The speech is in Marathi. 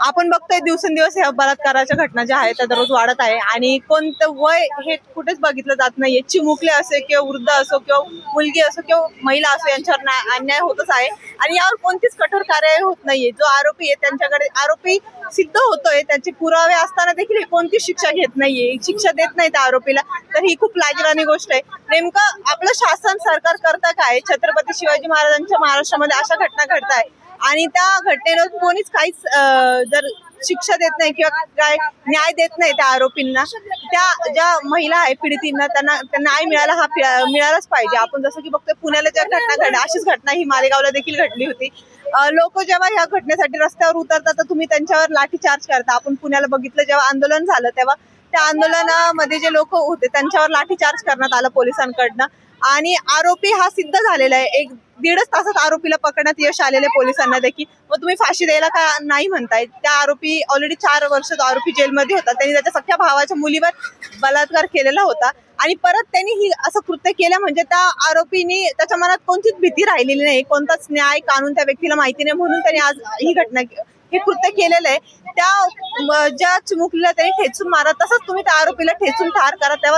आपण बघतोय दिवसेंदिवस ह्या बलात्काराच्या घटना ज्या आहेत त्या दररोज वाढत आहे आणि कोणतं वय हे कुठेच बघितलं जात नाहीये. चिमुकले असो किंवा वृद्ध असो किंवा मुलगी असो किंवा महिला असो यांच्यावर अन्याय होतच आहे आणि यावर कोणतीच कठोर कार्यवाही होत नाहीये. जो आरोपी आहे त्यांच्याकडे आरोपी सिद्ध होतोय, त्याचे पुरावे असताना देखील कोणतीच शिक्षा घेत नाहीये, शिक्षा देत नाही त्या आरोपीला. तर ही खूप लाजिरवाणी गोष्ट आहे. नेमकं आपलं शासन सरकार करतं काय? छत्रपती शिवाजी महाराजांच्या महाराष्ट्रामध्ये अशा घटना घडत आहे आणि त्या घटनेला कोणीच काहीच जर शिक्षा देत नाही किंवा काय न्याय देत नाही त्या आरोपींना. त्या ज्या महिला आहे पीडितांना त्यांना न्याय मिळाला हा मिळालाच पाहिजे. आपण जसं की बघतोय पुण्याला ज्या घटना घडल्या अशीच घटना ही मालेगावला देखील घडली होती. लोक जेव्हा ह्या घटनेसाठी रस्त्यावर उतरतात तर तुम्ही त्यांच्यावर लाठीचार्ज करता. आपण पुण्याला बघितलं जेव्हा आंदोलन झालं तेव्हा त्या आंदोलनामध्ये जे लोक होते त्यांच्यावर लाठीचार्ज करण्यात आला पोलिसांकडनं आणि आरोपी हा सिद्ध झालेला आहे. 1-1.5 तासात आरोपीला पकडण्यात यश आलेले पोलिसांना देखील. मग तुम्ही फाशी द्यायला का नाही म्हणताय? त्या आरोपी ऑलरेडी 4 वर्ष तो आरोपी जेलमध्ये होता. त्यांनी त्याच्या सख्या भावाच्या मुलीवर बलात्कार केलेला होता आणि परत त्यांनी ही असं कृत्य केलं म्हणजे त्या आरोपीने त्याच्या मनात कोणतीच भीती राहिलेली नाही, कोणताच न्याय कानून त्या व्यक्तीला माहिती नाही म्हणून त्यांनी आज ही घटना हे कृत्य केलेलं आहे. त्या ज्या चिमुकलीला त्यांनी ठेचून मारा तसंच तुम्ही त्या आरोपीला ठेचून ठार करा, तेव्हा